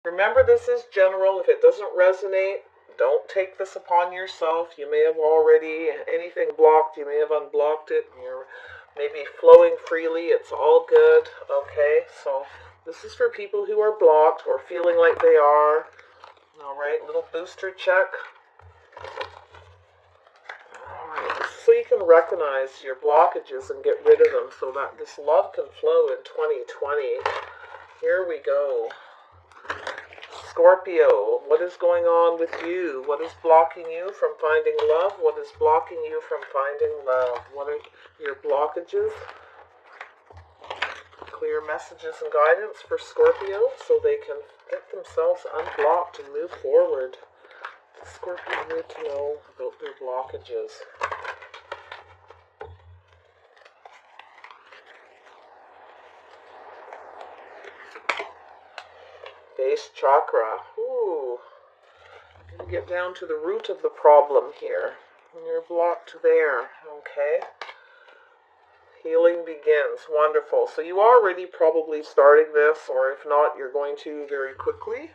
Remember, this is general. If it doesn't resonate, don't take this upon yourself. You may have already, anything blocked, you may have unblocked it. You're maybe flowing freely. It's all good. Okay, so this is for people who are blocked or feeling like they are. All right, little booster check. All right, so you can recognize your blockages and get rid of them so that this love can flow in 2020. Here we go. Scorpio, what is going on with you? What is blocking you from finding love? What is blocking you from finding love? What are your blockages? Clear messages and guidance for Scorpio so they can get themselves unblocked and move forward. Scorpio need to know about their blockages. Base chakra. Ooh. Gonna get down to the root of the problem here. You're blocked there. Okay. Healing begins. Wonderful. So you are already probably starting this, or if not, you're going to very quickly.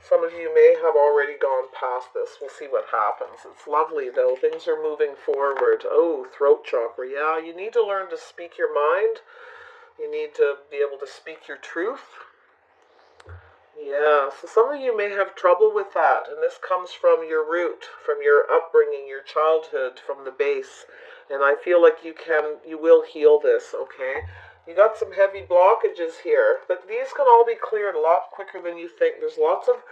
Some of you may have already gone past this. We'll see what happens. It's lovely, though. Things are moving forward. Oh, throat chakra. Yeah, you need to learn to speak your mind. You need to be able to speak your truth. Yeah, so some of you may have trouble with that, and this comes from your root, from your upbringing, your childhood, from the base. And I feel like you will heal this, okay? You got some heavy blockages here, but these can all be cleared a lot quicker than you think. There's lots of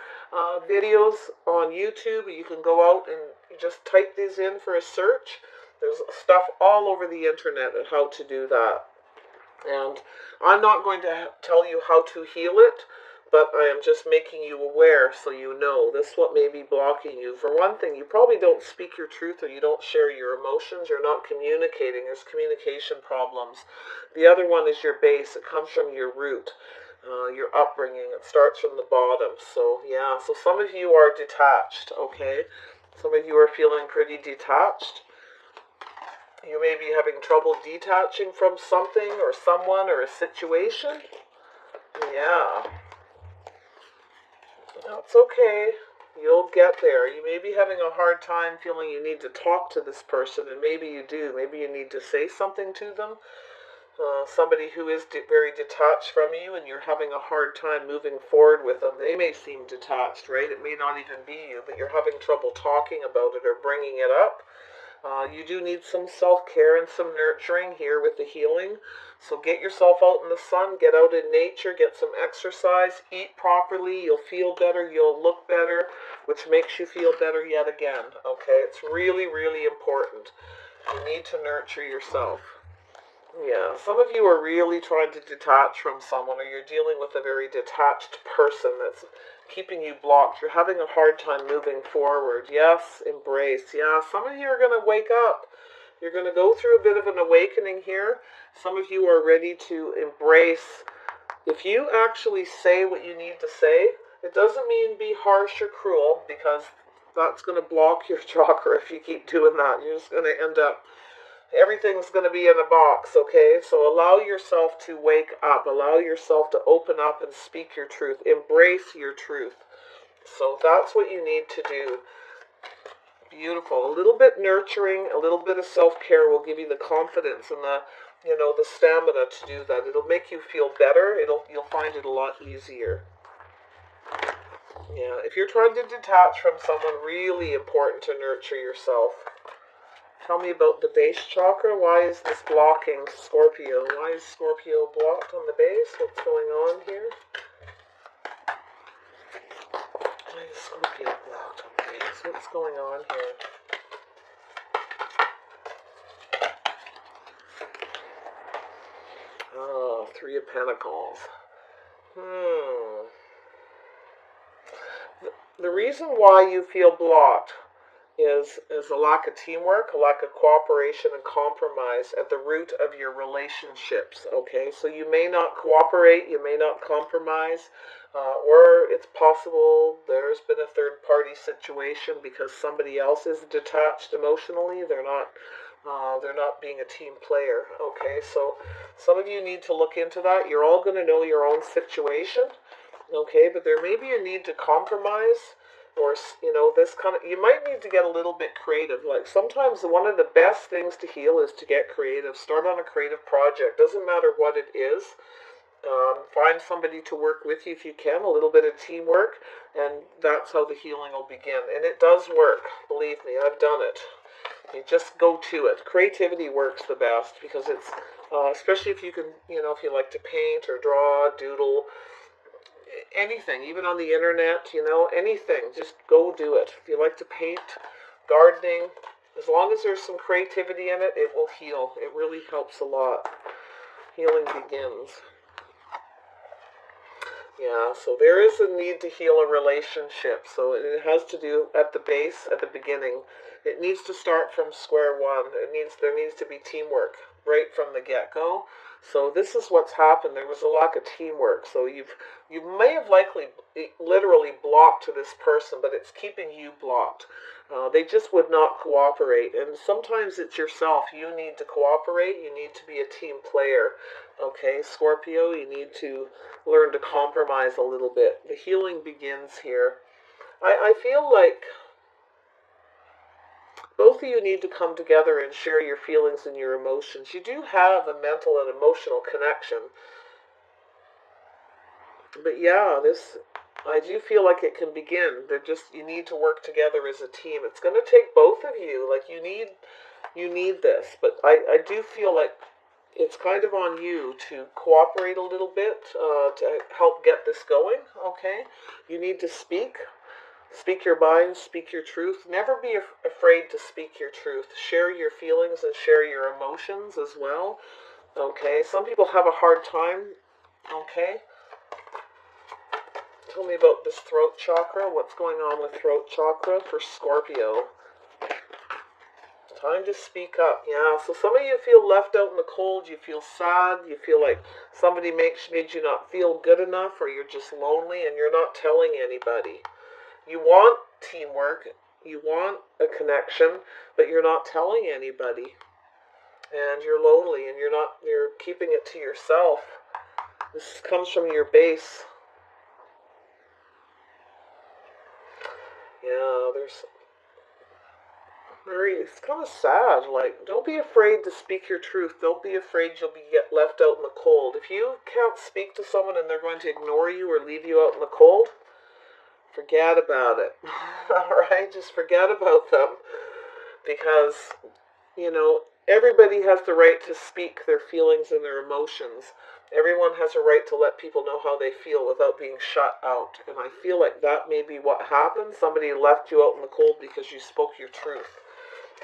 videos on YouTube. You can go out and just type these in for a search. There's stuff all over the internet on how to do that. And I'm not going to tell you how to heal it, but I am just making you aware so you know this is what may be blocking you. For one thing, you probably don't speak your truth or you don't share your emotions. You're not communicating. There's communication problems. The other one is your base. It comes from your root, your upbringing. It starts from the bottom. So, yeah. So some of you are detached, okay? Some of you are feeling pretty detached. You may be having trouble detaching from something or someone or a situation. Yeah. That's okay. You'll get there. You may be having a hard time feeling you need to talk to this person, and maybe you do. Maybe you need to say something to them. Somebody who is very detached from you, and you're having a hard time moving forward with them. They may seem detached, right? It may not even be you, but you're having trouble talking about it or bringing it up. You do need some self-care and some nurturing here with the healing. So get yourself out in the sun, get out in nature, get some exercise, eat properly, you'll feel better, you'll look better, which makes you feel better yet again, okay? It's really, really important. You need to nurture yourself. Yeah, some of you are really trying to detach from someone, or you're dealing with a very detached person that's keeping you blocked. You're having a hard time moving forward. Yes, embrace. Yeah, some of you are going to wake up. You're going to go through a bit of an awakening here. Some of you are ready to embrace. If you actually say what you need to say, it doesn't mean be harsh or cruel, because that's going to block your chakra if you keep doing that. You're just going to end up everything's going to be in a box, okay? So allow yourself to wake up. Allow yourself to open up and speak your truth. Embrace your truth. So that's what you need to do. Beautiful. A little bit nurturing, a little bit of self-care will give you the confidence and the stamina to do that. It'll make you feel better. You'll find it a lot easier. Yeah, if you're trying to detach from someone, really important to nurture yourself. Tell me about the base chakra. Why is this blocking Scorpio? Why is Scorpio blocked on the base? What's going on here? Why is Scorpio blocked on the base? What's going on here? Oh, Three of Pentacles. The reason why you feel blocked is a lack of teamwork, a lack of cooperation and compromise at the root of your relationships, okay? So you may not cooperate, you may not compromise, or it's possible there's been a third-party situation because somebody else is detached emotionally. They're not being a team player, okay? So some of you need to look into that. You're all going to know your own situation. Okay, but there may be a need to compromise, or this kind of, you might need to get a little bit creative. Like sometimes one of the best things to heal is to get creative. Start on a creative project. Doesn't matter what it is. Find somebody to work with you if you can, a little bit of teamwork, and that's how the healing will begin. And it does work, believe me, I've done it. You just go to it. Creativity works the best because it's, especially if you can, if you like to paint or draw, doodle, anything, even on the internet, anything, just go do it. If you like to paint, gardening, as long as there's some creativity in it, it will heal. It really helps a lot. Healing begins. Yeah, so there is a need to heal a relationship. So it has to do at the base, at the beginning. It needs to start from square one. There needs to be teamwork right from the get-go. So this is what's happened. There was a lack of teamwork. So you may have literally blocked this person, but it's keeping you blocked. They just would not cooperate. And sometimes it's yourself. You need to cooperate. You need to be a team player. Okay, Scorpio, you need to learn to compromise a little bit. The healing begins here. I feel like both of you need to come together and share your feelings and your emotions. You do have a mental and emotional connection. But yeah, I do feel like it can begin. You need to work together as a team. It's going to take both of you. Like you need this. But I do feel like it's kind of on you to cooperate a little bit to help get this going, okay? You need to speak your mind, speak your truth. Never be afraid to speak your truth. Share your feelings and share your emotions as well, okay? Some people have a hard time, okay? Tell me about this throat chakra. What's going on with throat chakra for Scorpio? Time to speak up. Yeah, so some of you feel left out in the cold. You feel sad. You feel like somebody made you not feel good enough, or you're just lonely and you're not telling anybody. You want teamwork. You want a connection, but you're not telling anybody. And you're lonely and you're keeping it to yourself. This comes from your base. Yeah, it's kind of sad. Like, don't be afraid to speak your truth. Don't be afraid you'll get left out in the cold. If you can't speak to someone and they're going to ignore you or leave you out in the cold, forget about it. Alright, just forget about them. Because, everybody has the right to speak their feelings and their emotions. Everyone has a right to let people know how they feel without being shut out. And I feel like that may be what happened. Somebody left you out in the cold because you spoke your truth.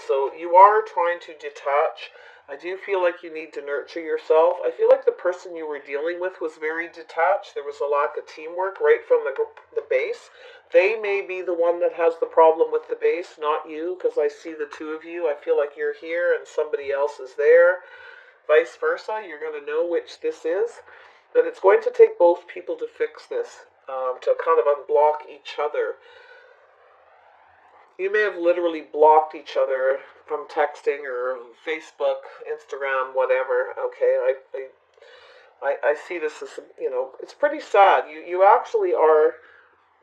So you are trying to detach. I do feel like you need to nurture yourself. I feel like the person you were dealing with was very detached. There was a lack of teamwork right from the base. They may be the one that has the problem with the base, not you, because I see the two of you. I feel like you're here and somebody else is there. Vice versa, you're going to know which this is. But it's going to take both people to fix this, to kind of unblock each other. You may have literally blocked each other from texting or Facebook, Instagram, whatever. Okay, I see this as, it's pretty sad. You actually are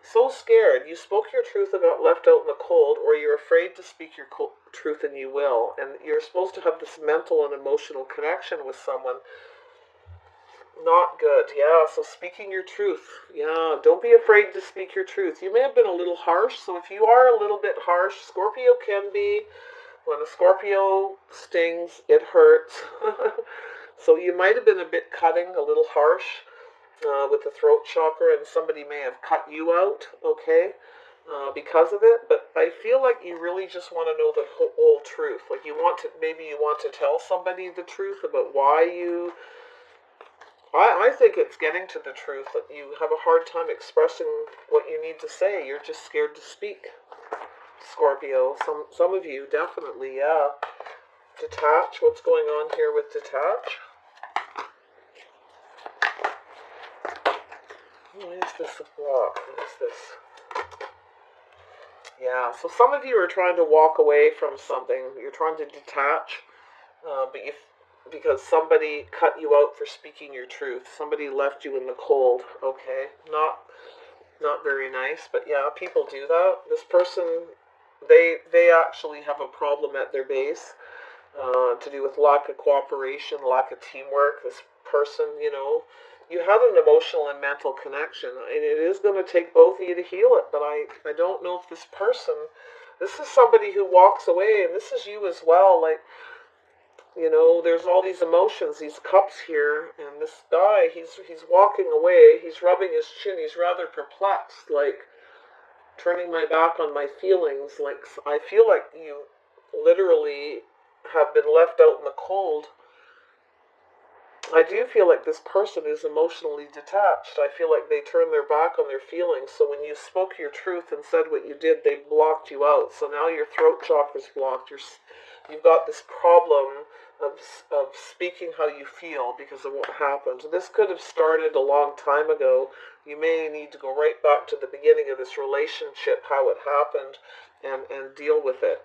so scared. You spoke your truth and got left out in the cold, or you're afraid to speak your truth and you will. And you're supposed to have this mental and emotional connection with someone. Not good, yeah, so speaking your truth. Yeah, don't be afraid to speak your truth. You may have been a little harsh, so if you are a little bit harsh, Scorpio can be. When a Scorpio stings, it hurts. So you might have been a bit cutting, a little harsh with the throat chakra, and somebody may have cut you out, okay, because of it. But I feel like you really just want to know the whole truth. Like maybe you want to tell somebody the truth about why you... I think it's getting to the truth that you have a hard time expressing what you need to say. You're just scared to speak, Scorpio. Some of you, definitely, yeah. Detach. What's going on here with detach? What is this block? What is this? Yeah, so some of you are trying to walk away from something. You're trying to detach, but because somebody cut you out for speaking your truth. Somebody left you in the cold. Okay, not very nice, but yeah, people do that. This person, they actually have a problem at their base, to do with lack of cooperation, lack of teamwork. This person, you know, you had an emotional and mental connection, and it is going to take both of you to heal it. But I don't know if this person, this is somebody who walks away, and this is you as well. Like, you know, there's all these emotions, these cups here, and this guy, he's walking away. He's rubbing his chin. He's rather perplexed, like turning my back on my feelings. Like, I feel like you literally have been left out in the cold. I do feel like this person is emotionally detached. I feel like they turned their back on their feelings. So when you spoke your truth and said what you did, they blocked you out. So now your throat chakra's blocked. You've got this problem of speaking how you feel because of what happened. This could have started a long time ago. You may need to go right back to the beginning of this relationship, how it happened, and deal with it.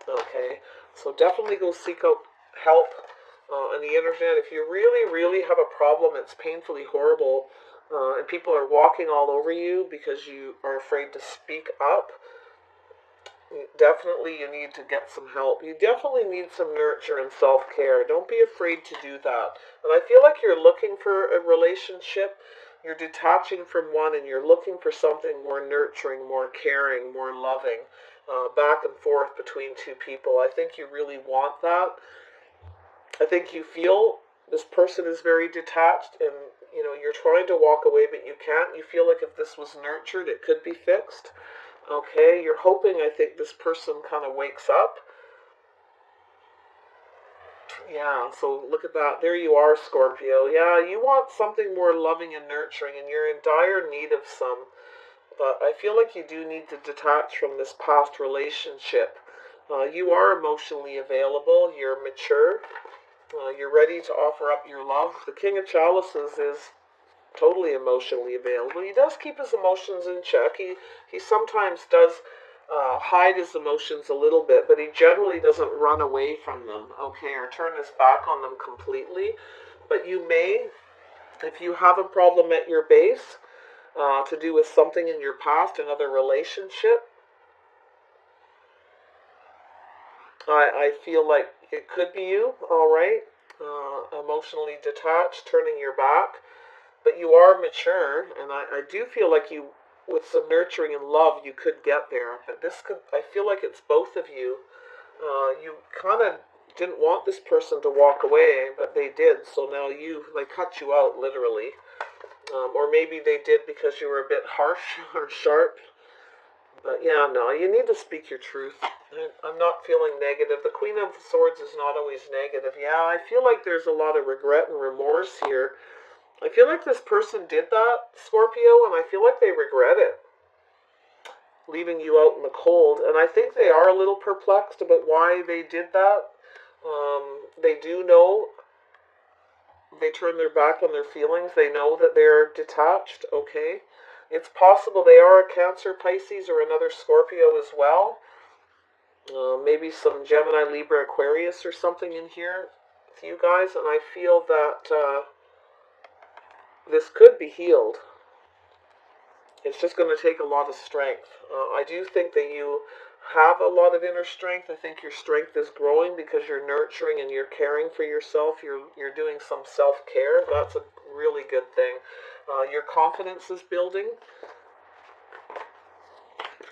Okay, so definitely go seek out help on the internet. If you really, really have a problem, it's painfully horrible, and people are walking all over you because you are afraid to speak up, definitely you need to get some help. You definitely need some nurture and self-care. Don't be afraid to do that. And I feel like you're looking for a relationship. You're detaching from one and you're looking for something more nurturing, more caring, more loving, back and forth between two people. I think you really want that. I think you feel this person is very detached, and you know you're trying to walk away but you can't. You feel like if this was nurtured it could be fixed. Okay, you're hoping, I think, this person kind of wakes up. Yeah, so look at that. There you are, Scorpio. Yeah, you want something more loving and nurturing, and you're in dire need of some. But I feel like you do need to detach from this past relationship. You are emotionally available. You're mature. You're ready to offer up your love. The King of Chalices is totally emotionally available. He does keep his emotions in check. He sometimes does hide his emotions a little bit, but he generally doesn't run away from them, okay, or turn his back on them completely. But you may, if you have a problem at your base, to do with something in your past, another relationship, I feel like it could be you, all right, emotionally detached, turning your back. But you are mature, and I do feel like you, with some nurturing and love, you could get there. But this could, I feel like it's both of you. You kind of didn't want this person to walk away, but they did. So now they cut you out, literally. Or maybe they did because you were a bit harsh or sharp. But yeah, no, you need to speak your truth. I'm not feeling negative. The Queen of Swords is not always negative. Yeah, I feel like there's a lot of regret and remorse here. I feel like this person did that, Scorpio, and I feel like they regret it, leaving you out in the cold. And I think they are a little perplexed about why they did that. They do know they turn their back on their feelings. They know that they're detached, okay? It's possible they are a Cancer, Pisces, or another Scorpio as well. Maybe some Gemini, Libra, Aquarius or something in here with you guys. And I feel that this could be healed. It's just going to take a lot of strength. I do think that you have a lot of inner strength. I think your strength is growing because you're nurturing and you're caring for yourself. You're doing some self-care. That's a really good thing. Your confidence is building.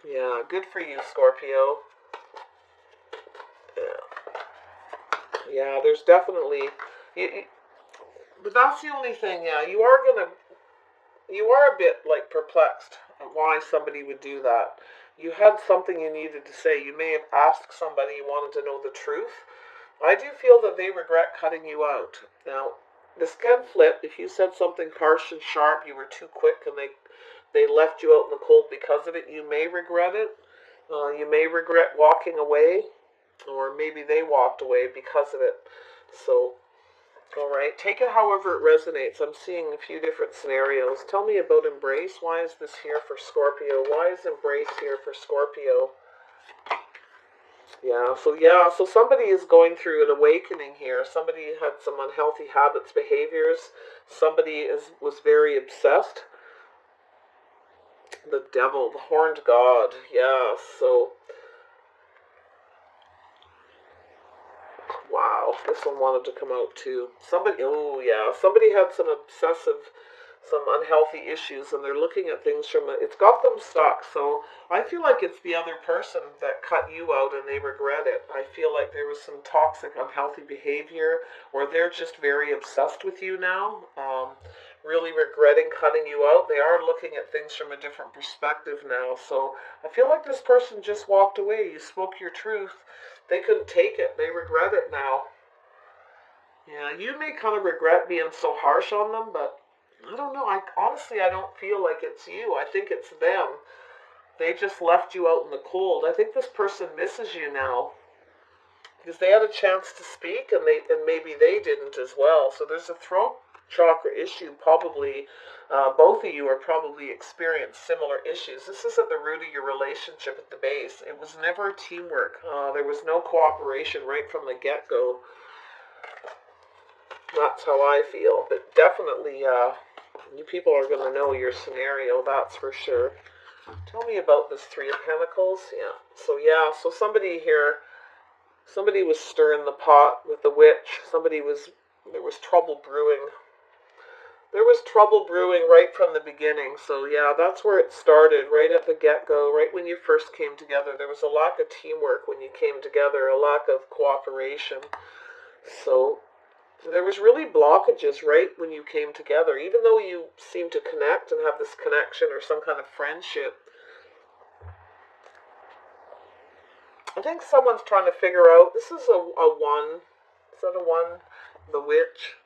Yeah, good for you, Scorpio. Yeah, there's definitely... but that's the only thing, yeah. You are a bit, like, perplexed at why somebody would do that. You had something you needed to say. You may have asked somebody you wanted to know the truth. I do feel that they regret cutting you out. Now, this can flip. If you said something harsh and sharp, you were too quick, and they left you out in the cold because of it, you may regret it. You may regret walking away, or maybe they walked away because of it. So, all right, take it however it resonates. I'm seeing a few different scenarios. Tell me about embrace. Why is this here for Scorpio? Why is embrace here for Scorpio? Yeah, so somebody is going through an awakening here. Somebody had some unhealthy habits, behaviors. Somebody was very obsessed. The devil, the horned god. Yeah, so wow, this one wanted to come out too. Somebody, oh yeah, somebody had some obsessive, some unhealthy issues, and they're looking at things from it's got them stuck. So I feel like it's the other person that cut you out and they regret it. I feel like there was some toxic, unhealthy behavior, or they're just very obsessed with you now. Really regretting cutting you out. They are looking at things from a different perspective now. So I feel like this person just walked away. You spoke your truth. They couldn't take it. They regret it now. Yeah, you may kind of regret being so harsh on them, but I don't know. I don't feel like it's you. I think it's them. They just left you out in the cold. I think this person misses you now because they had a chance to speak and maybe they didn't as well. So there's a throat chakra issue. Probably both of you are probably experienced similar issues. This is at the root of your relationship at the base. It was never teamwork. There was no cooperation right from the get-go. That's how I feel. But definitely, you people are going to know your scenario, that's for sure. Tell me about this Three of Pentacles. So somebody here, somebody was stirring the pot with the witch. There was trouble brewing. There was trouble brewing right from the beginning. So yeah, that's where it started, right at the get-go, right when you first came together. There was a lack of teamwork when you came together, a lack of cooperation. So there was really blockages right when you came together, even though you seem to connect and have this connection or some kind of friendship. I think someone's trying to figure out, this is a one. Is that a one? The witch.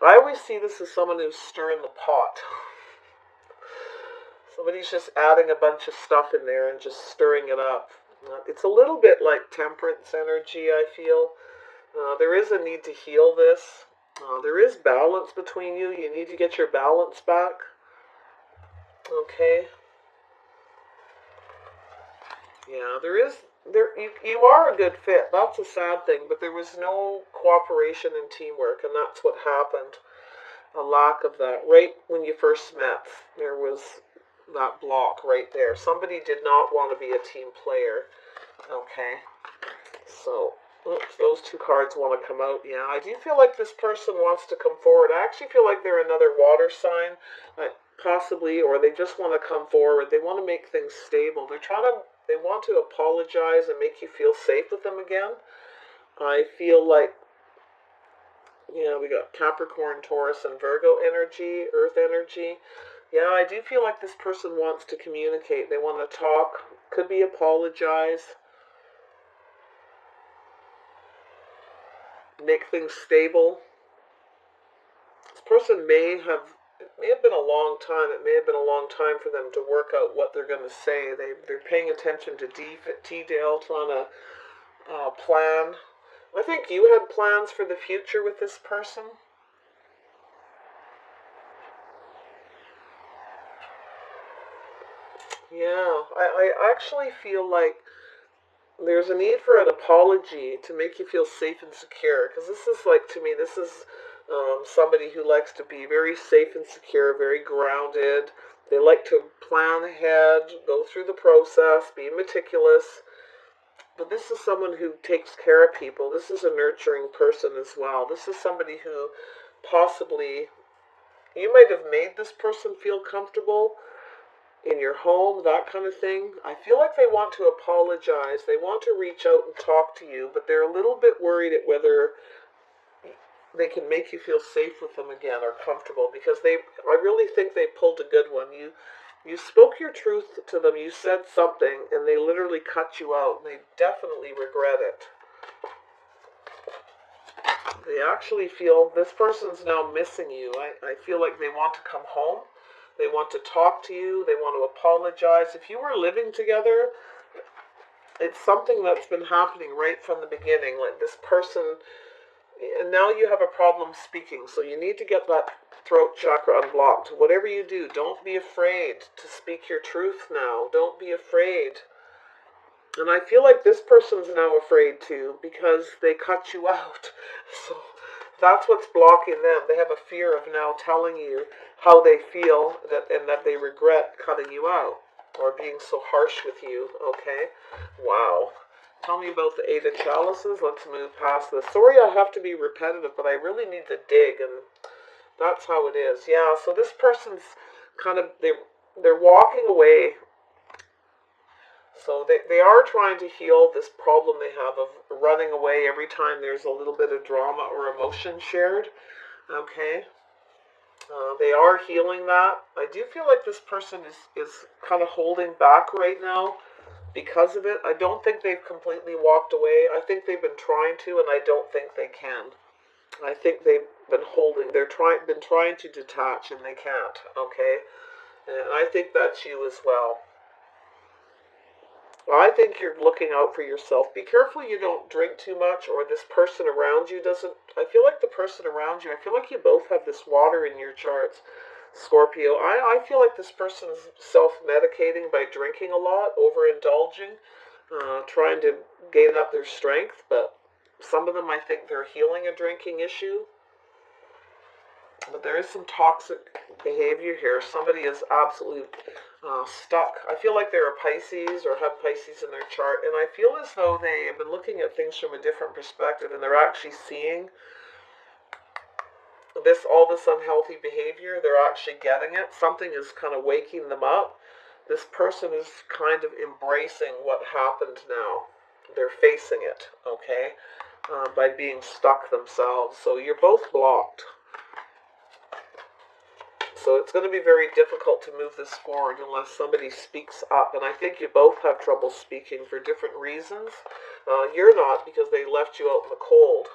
I always see this as someone who's stirring the pot. Somebody's just adding a bunch of stuff in there and just stirring it up. It's a little bit like temperance energy, I feel. There is a need to heal this. There is balance between you. You need to get your balance back. Okay. Yeah, you are a good fit. That's a sad thing, but there was no cooperation and teamwork, and that's what happened. A lack of that. Right when you first met, there was that block right there. Somebody did not want to be a team player. Okay. So, oops, those two cards want to come out. Yeah, I do feel like this person wants to come forward. I actually feel like they're another water sign, possibly, or they just want to come forward. They want to make things stable. They want to apologize and make you feel safe with them again. I feel like, we got Capricorn, Taurus, and Virgo energy, Earth energy. Yeah, I do feel like this person wants to communicate. They want to talk. Could be apologize. Make things stable. This person it may have been a long time. It may have been a long time for them to work out what they're going to say. They're paying attention to detail, trying to plan. I think you had plans for the future with this person. Yeah, I actually feel like there's a need for an apology to make you feel safe and secure. Because this is like, to me, this is somebody who likes to be very safe and secure, very grounded. They like to plan ahead, go through the process, be meticulous. But this is someone who takes care of people. This is a nurturing person as well. This is somebody who possibly, you might have made this person feel comfortable in your home, that kind of thing. I feel like they want to apologize. They want to reach out and talk to you, but they're a little bit worried at whether they can make you feel safe with them again or comfortable, because I really think they pulled a good one. You spoke your truth to them, you said something, and they literally cut you out. They definitely regret it. They actually feel this person's now missing you. I feel like they want to come home. They want to talk to you. They want to apologize. If you were living together, it's something that's been happening right from the beginning. Like this person, and now you have a problem speaking. So you need to get that throat chakra unblocked. Whatever you do, don't be afraid to speak your truth now. Don't be afraid. And I feel like this person's now afraid too because they cut you out. So that's what's blocking them. They have a fear of now telling you how they feel and that they regret cutting you out or being so harsh with you. Okay? Wow. Tell me about the Eight of Chalices. Let's move past this. Sorry I have to be repetitive, but I really need to dig, and that's how it is. Yeah, so this person's kind of, they're walking away. So they are trying to heal this problem they have of running away every time there's a little bit of drama or emotion shared. Okay? They are healing that. I do feel like this person is kind of holding back right now because of it. I don't think they've completely walked away. I think they've been trying to, and I don't think they can. I think they've been holding. Been trying to detach, and they can't. Okay? And I think that's you as well. I think you're looking out for yourself. Be careful you don't drink too much or this person around you doesn't. I feel like the person around you, I feel like you both have this water in your charts, Scorpio. I feel like this person's self-medicating by drinking a lot, overindulging, trying to gain up their strength, but some of them I think they're healing a drinking issue. But there is some toxic behavior here. Somebody is absolutely stuck. I feel like they're a Pisces or have Pisces in their chart, and I feel as though they have been looking at things from a different perspective, and they're actually seeing all this unhealthy behavior. They're actually getting it. Something is kind of waking them up. This person is kind of embracing what happened now. They're facing it, okay, by being stuck themselves. So you're both blocked. So it's going to be very difficult to move this forward unless somebody speaks up. And I think you both have trouble speaking for different reasons. You're not, because they left you out in the cold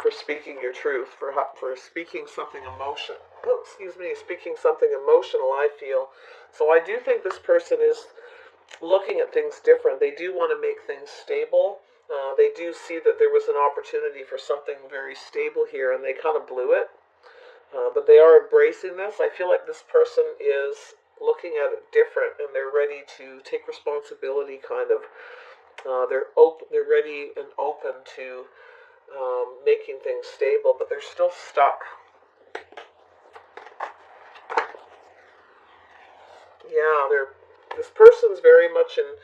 for speaking your truth, for speaking something emotional. Oh, excuse me, speaking something emotional, I feel. So I do think this person is looking at things different. They do want to make things stable. They do see that there was an opportunity for something very stable here, and they kind of blew it. But they are embracing this. I feel like this person is looking at it different, and they're ready to take responsibility. Kind of, they're ready and open to making things stable, but they're still stuck. Yeah, this person's very much in.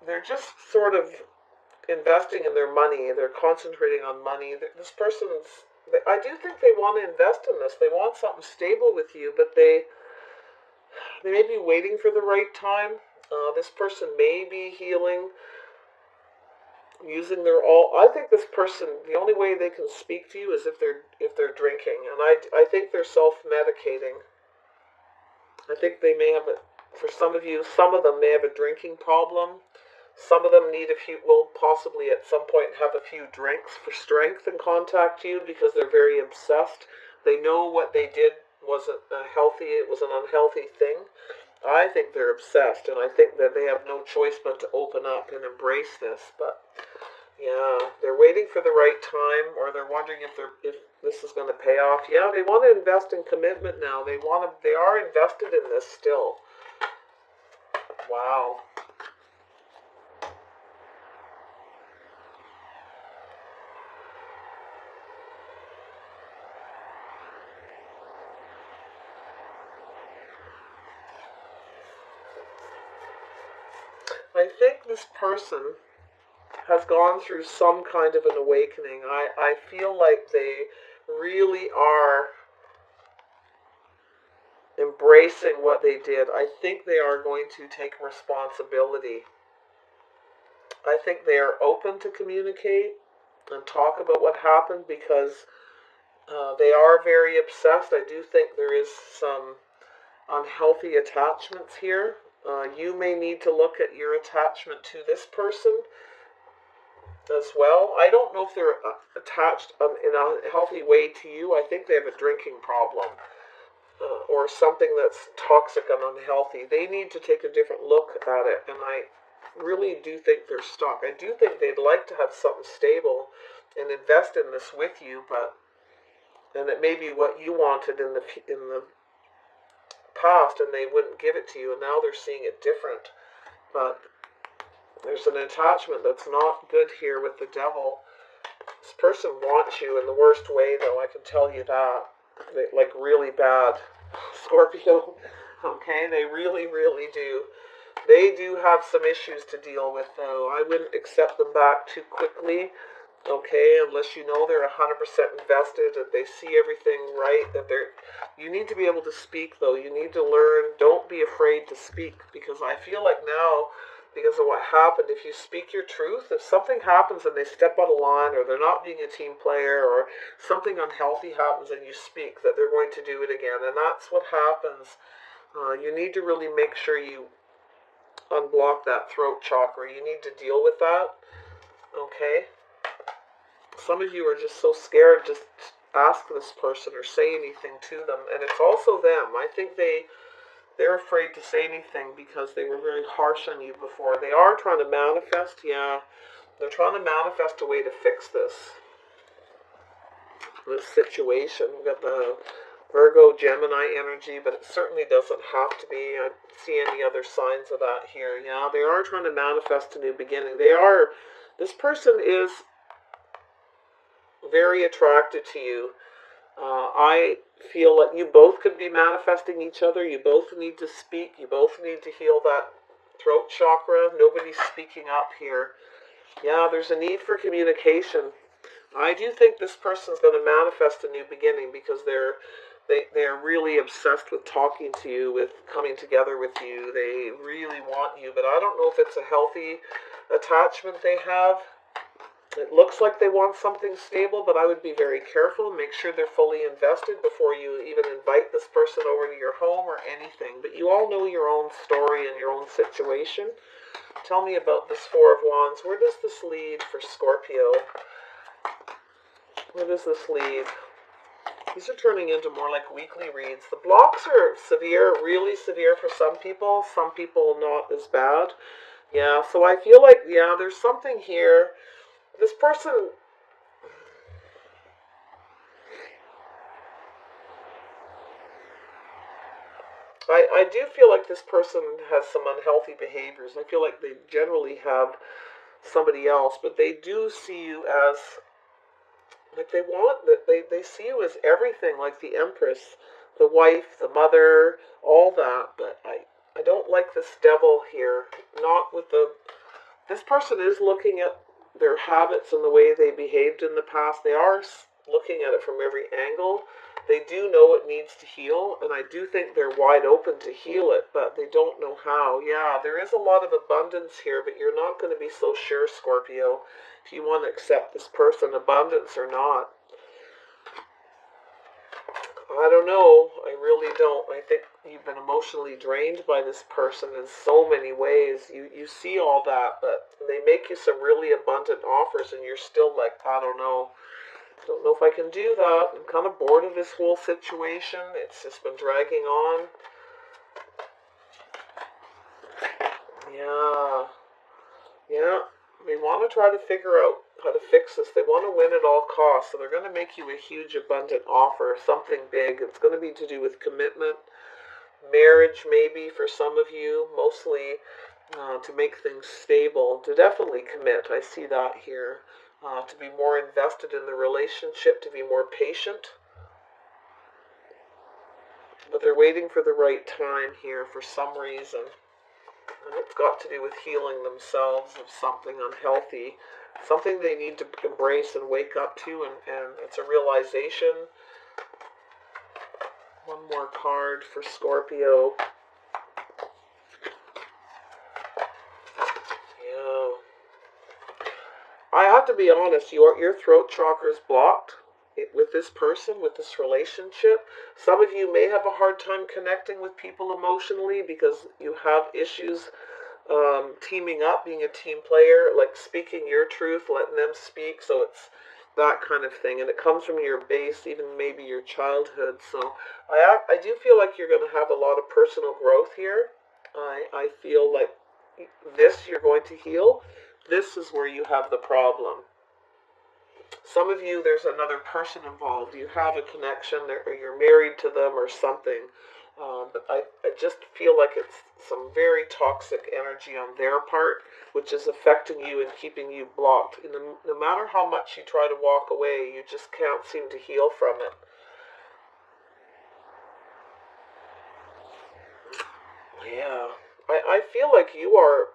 They're just sort of investing in their money. They're concentrating on money. This person's. I do think they want to invest in this. They want something stable with you, but they may be waiting for the right time. This person may be healing using their all. I think this person, the only way they can speak to you is if they're drinking, and I think they're self-medicating. I think they may have for some of you, some of them may have a drinking problem. Some of them will possibly at some point have a few drinks for strength and contact you because they're very obsessed. They know what they did wasn't healthy, it was an unhealthy thing. I think they're obsessed, and I think that they have no choice but to open up and embrace this. But yeah, they're waiting for the right time, or they're wondering if this is going to pay off. Yeah, they want to invest in commitment now. They are invested in this still. Wow. I think this person has gone through some kind of an awakening. I feel like they really are embracing what they did. I think they are going to take responsibility. I think they are open to communicate and talk about what happened because they are very obsessed. I do think there is some unhealthy attachments here. You may need to look at your attachment to this person as well. I don't know if they're attached in a healthy way to you. I think they have a drinking problem or something that's toxic and unhealthy. They need to take a different look at it, and I really do think they're stuck. I do think they'd like to have something stable and invest in this with you, and it may be what you wanted in the past, and they wouldn't give it to you, and now they're seeing it different. But there's an attachment that's not good here with the devil. This person wants you in the worst way, though, I can tell you that. Like really bad. Scorpio. Okay, they really, really do. They do have some issues to deal with, though. I wouldn't accept them back too quickly. Okay, unless you know they're 100% invested, that they see everything right, that they're... You need to be able to speak, though. You need to learn. Don't be afraid to speak, because I feel like now, because of what happened, if you speak your truth, if something happens and they step out of line, or they're not being a team player, or something unhealthy happens and you speak, that they're going to do it again. And that's what happens. You need to really make sure you unblock that throat chakra. You need to deal with that. Okay? Some of you are just so scared to ask this person or say anything to them. And it's also them. I think they're afraid to say anything because they were very harsh on you before. They are trying to manifest, yeah. They're trying to manifest a way to fix this situation. We've got the Virgo, Gemini energy, but it certainly doesn't have to be. I don't see any other signs of that here. Yeah, they are trying to manifest a new beginning. This person is very attracted to you. I feel like you both could be manifesting each other. You both need to speak. You both need to heal that throat chakra. Nobody's speaking up here. Yeah, there's a need for communication. I do think this person's going to manifest a new beginning because they're really obsessed with talking to you, with coming together with you. They really want you, but I don't know if it's a healthy attachment they have. It looks like they want something stable, but I would be very careful. Make sure they're fully invested before you even invite this person over to your home or anything. But you all know your own story and your own situation. Tell me about this Four of Wands. Where does this lead for Scorpio? Where does this lead? These are turning into more like weekly reads. The blocks are severe, really severe for some people not as bad. Yeah, so I feel like, yeah, there's something here. This person, I do feel like this person has some unhealthy behaviors. I feel like they generally have somebody else, but they do see you as, like they see you as everything, like the Empress, the wife, the mother, all that, but I don't like this devil here. Not with the... This person is looking at their habits and the way they behaved in the past. They are looking at it from every angle. They do know it needs to heal, and I do think they're wide open to heal it, but they don't know how. Yeah, there is a lot of abundance here, but you're not going to be so sure, Scorpio, if you want to accept this person, abundance or not. I don't know. I really don't. I think you've been emotionally drained by this person in so many ways. You see all that, but they make you some really abundant offers, and you're still like, I don't know. Don't know if I can do that. I'm kind of bored of this whole situation. It's just been dragging on. Yeah. Yeah. They want to try to figure out how to fix this. They want to win at all costs. So they're going to make you a huge abundant offer, something big. It's going to be to do with commitment, marriage maybe for some of you, mostly to make things stable, to definitely commit. I see that here. To be more invested in the relationship, to be more patient. But they're waiting for the right time here for some reason. And it's got to do with healing themselves of something unhealthy, something they need to embrace and wake up to, and it's a realization. One more card for Scorpio. Yeah. I have to be honest, your throat chakra is blocked with this person, with this relationship. Some of you may have a hard time connecting with people emotionally because you have issues teaming up, being a team player, like speaking your truth, letting them speak. So it's that kind of thing, and it comes from your base, even maybe your childhood. So I do feel like you're going to have a lot of personal growth here. I feel like this you're going to heal. This is where you have the problem. Some of you, there's another person involved. You have a connection, or you're married to them or something. But I just feel like it's some very toxic energy on their part, which is affecting you and keeping you blocked. And no matter how much you try to walk away, you just can't seem to heal from it. Yeah. I feel like you are.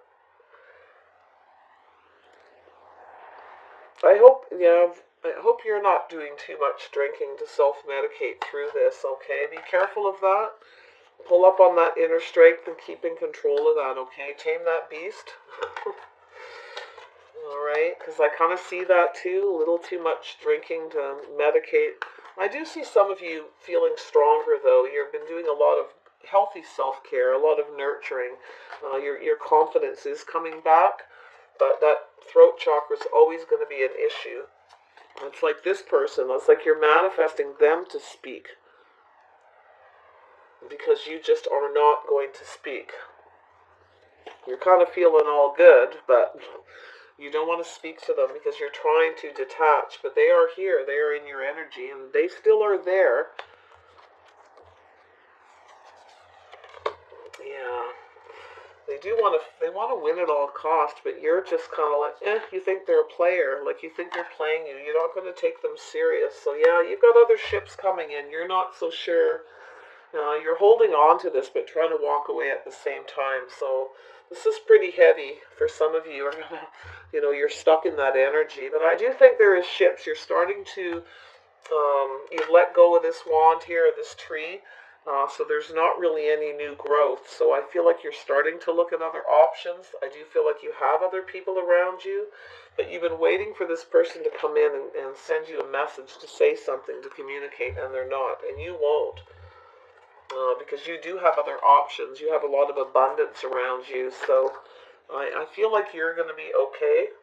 Yeah, I hope you're not doing too much drinking to self-medicate through this, okay? Be careful of that. Pull up on that inner strength and keep in control of that, okay? Tame that beast. Alright, because I kind of see that too. A little too much drinking to medicate. I do see some of you feeling stronger, though. You've been doing a lot of healthy self-care, a lot of nurturing. Your confidence is coming back, but that throat chakra is always going to be an issue. It's like this person. It's like you're manifesting them to speak because you just are not going to speak. You're kind of feeling all good, but you don't want to speak to them because you're trying to detach, but they are here. They are in your energy, and they still are there. Yeah. They want to win at all cost, but you're just kind of like, you think they're a player, like you think they're playing you. You're not going to take them serious. So yeah, you've got other ships coming in. You're not so sure. You're holding on to this, but trying to walk away at the same time. So this is pretty heavy for some of you. You're stuck in that energy. But I do think there is ships. You're starting to, you've let go of this wand here, this tree. So there's not really any new growth. So I feel like you're starting to look at other options. I do feel like you have other people around you, but you've been waiting for this person to come in and send you a message to say something, to communicate, and they're not. And you won't. Because you do have other options. You have a lot of abundance around you. So I feel like you're going to be okay.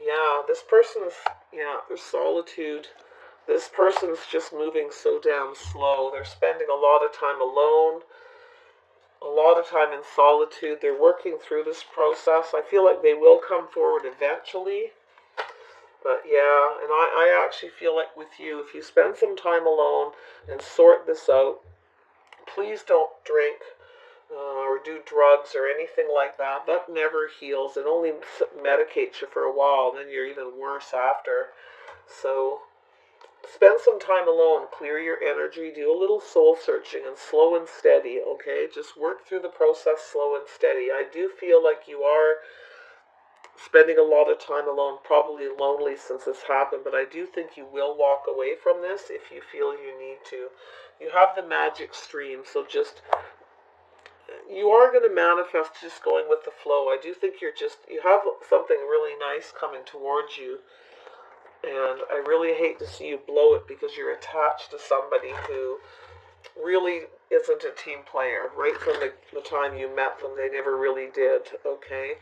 Yeah, there's solitude. This person's just moving so damn slow. They're spending a lot of time alone, a lot of time in solitude. They're working through this process. I feel like they will come forward eventually. But yeah, and I actually feel like with you, if you spend some time alone and sort this out, please don't drink or do drugs or anything like that. That never heals. It only medicates you for a while, and then you're even worse after. So spend some time alone, clear your energy, do a little soul searching, and slow and steady, okay? Just work through the process slow and steady. I do feel like you are spending a lot of time alone, probably lonely since this happened, but I do think you will walk away from this if you feel you need to. You have the magic stream, so just, you are going to manifest just going with the flow. I do think you have something really nice coming towards you. And I really hate to see you blow it because you're attached to somebody who really isn't a team player. Right from the time you met them, they never really did, okay?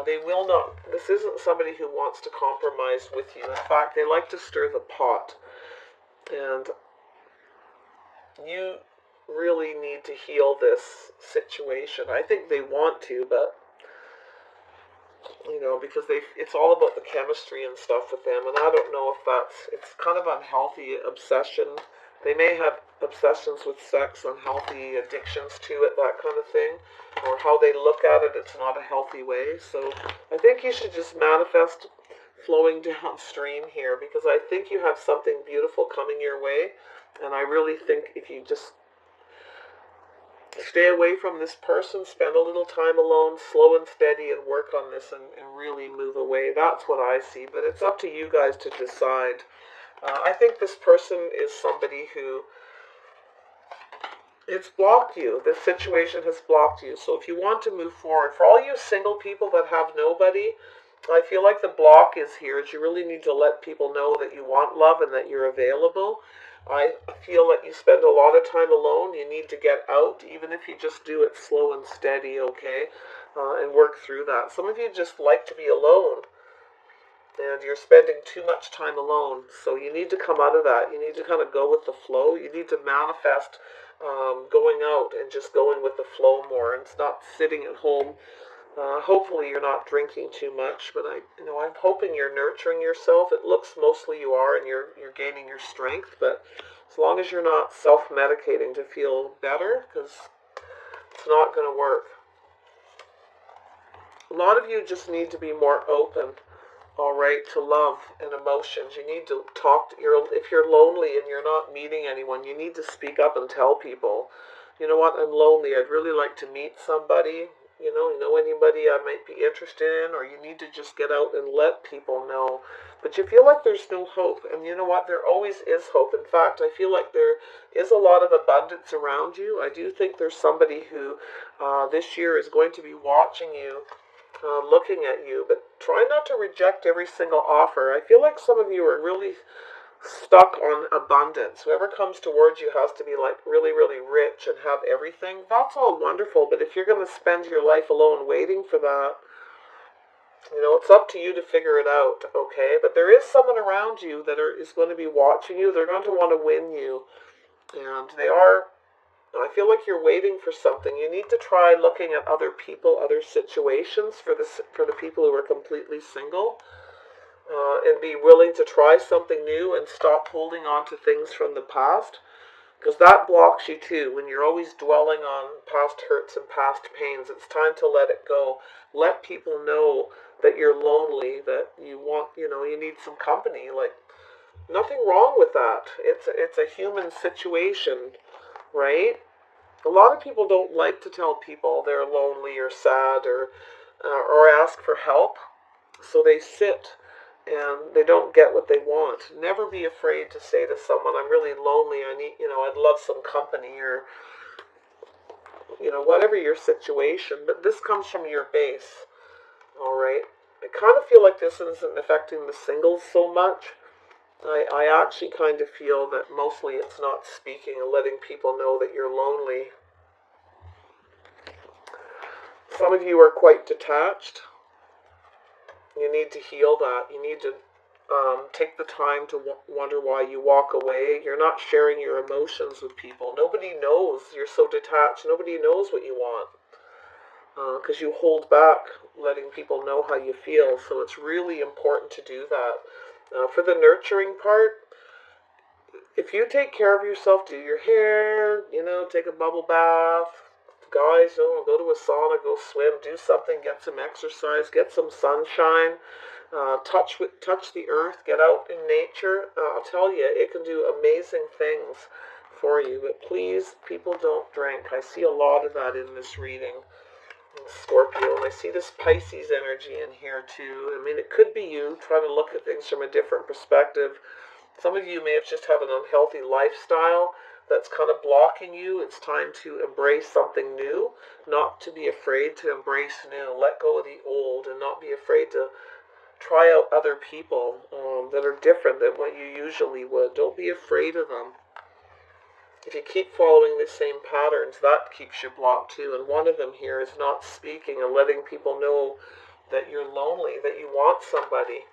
They will not, this isn't somebody who wants to compromise with you. In fact, they like to stir the pot. And you really need to heal this situation. I think they want to, but because it's all about the chemistry and stuff with them, and I don't know if it's kind of unhealthy obsession. They may have obsessions with sex, unhealthy addictions to it, that kind of thing, or how they look at it, it's not a healthy way. So I think you should just manifest flowing downstream here, because I think you have something beautiful coming your way, and I really think if you just stay away from this person, spend a little time alone, slow and steady, and work on this and really move away. That's what I see, but it's up to you guys to decide. I think this person is somebody who, it's blocked you. This situation has blocked you. So if you want to move forward, for all you single people that have nobody, I feel like the block is here. Is you really need to let people know that you want love and that you're available. I feel like you spend a lot of time alone. You need to get out, even if you just do it slow and steady, okay? And work through that. Some of you just like to be alone, and you're spending too much time alone. So you need to come out of that. You need to kind of go with the flow. You need to manifest going out and just going with the flow more, and it's not sitting at home. Hopefully you're not drinking too much, but I'm hoping you're nurturing yourself. It looks mostly you are, and you're gaining your strength, but As long as you're not self-medicating to feel better, because it's not going to work. A lot of you just need to be more open, all right, to love and emotions. You need to talk to if you're lonely and you're not meeting anyone, you need to speak up and tell people, you know what, I'm lonely. I'd really like to meet somebody. You know anybody I might be interested in, or you need to just get out and let people know. But you feel like there's no hope, and you know what, there always is hope. In fact, I feel like there is a lot of abundance around you. I do think there's somebody who this year is going to be watching you, looking at you, but try not to reject every single offer. I feel like some of you are really stuck on abundance. Whoever comes towards you has to be like really, really rich and have everything. That's all wonderful, but if you're going to spend your life alone waiting for that, it's up to you to figure it out, okay? But there is someone around you that is going to be watching you. They're going to want to win you, and I feel like you're waiting for something. You need to try looking at other people, other situations for the people who are completely single, and be willing to try something new and stop holding on to things from the past, because that blocks you too. When you're always dwelling on past hurts and past pains, it's time to let it go. Let people know that you're lonely, that you need some company. Like, nothing wrong with that. It's a human situation, right? A lot of people don't like to tell people they're lonely or sad or ask for help, so they sit and they don't get what they want. Never be afraid to say to someone, I'm really lonely, I'd love some company, or whatever your situation, but this comes from your base, all right? I kind of feel like this isn't affecting the singles so much. I actually kind of feel that mostly it's not speaking and letting people know that you're lonely. Some of you are quite detached. You need to heal that. You need to take the time to wonder why you walk away. You're not sharing your emotions with people. Nobody knows. You're so detached. Nobody knows what you want, because you hold back letting people know how you feel. So it's really important to do that. For the nurturing part, if you take care of yourself, do your hair, take a bubble bath. Guys, go to a sauna, go swim, do something, get some exercise, get some sunshine, touch the earth, get out in nature. I'll tell you, it can do amazing things for you. But please, people, don't drink. I see a lot of that in this reading, Scorpio, and I see this Pisces energy in here too. I mean, it could be you trying to look at things from a different perspective. Some of you may have just have an unhealthy lifestyle that's kind of blocking you. It's time to embrace something new, not to be afraid to embrace new. Let go of the old and not be afraid to try out other people that are different than what you usually would. Don't be afraid of them. If you keep following the same patterns, that keeps you blocked too. And one of them here is not speaking and letting people know that you're lonely, that you want somebody.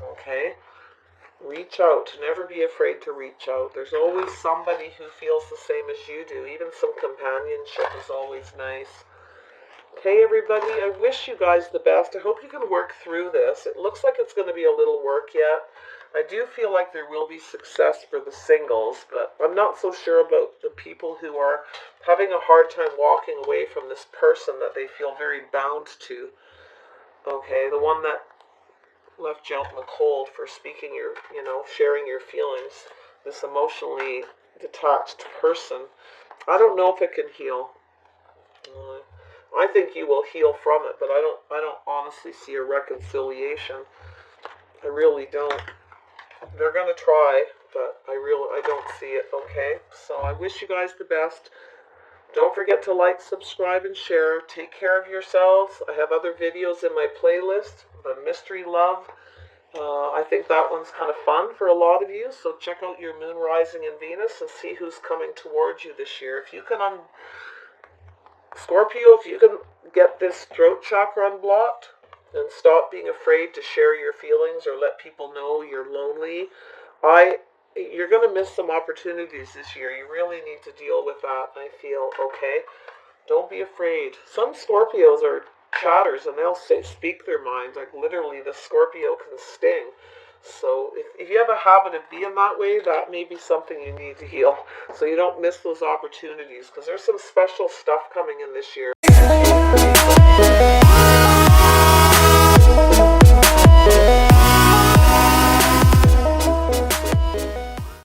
Okay? Reach out. Never be afraid to reach out. There's always somebody who feels the same as you do. Even some companionship is always nice. Okay, everybody, I wish you guys the best. I hope you can work through this. It looks like it's going to be a little work yet. I do feel like there will be success for the singles, but I'm not so sure about the people who are having a hard time walking away from this person that they feel very bound to. Okay, the one that left you out in the cold for speaking sharing your feelings. This emotionally detached person. I don't know if it can heal. I think you will heal from it, but I don't honestly see a reconciliation. I really don't. They're gonna try, but I don't see it. Okay, so I wish you guys the best. Don't forget to like, subscribe, and share. Take care of yourselves. I have other videos in my playlist. The Mystery Love. I think that one's kind of fun for a lot of you. So check out your moon rising in Venus and see who's coming towards you this year. If you can, Scorpio, if you can get this throat chakra unblocked and stop being afraid to share your feelings or let people know you're lonely, you're going to miss some opportunities this year. You really need to deal with that, I feel, okay? Don't be afraid. Some Scorpios are chatters and they'll speak their minds. Like literally the Scorpio can sting. So if you have a habit of being that way, that may be something you need to heal, so you don't miss those opportunities, because there's some special stuff coming in this year.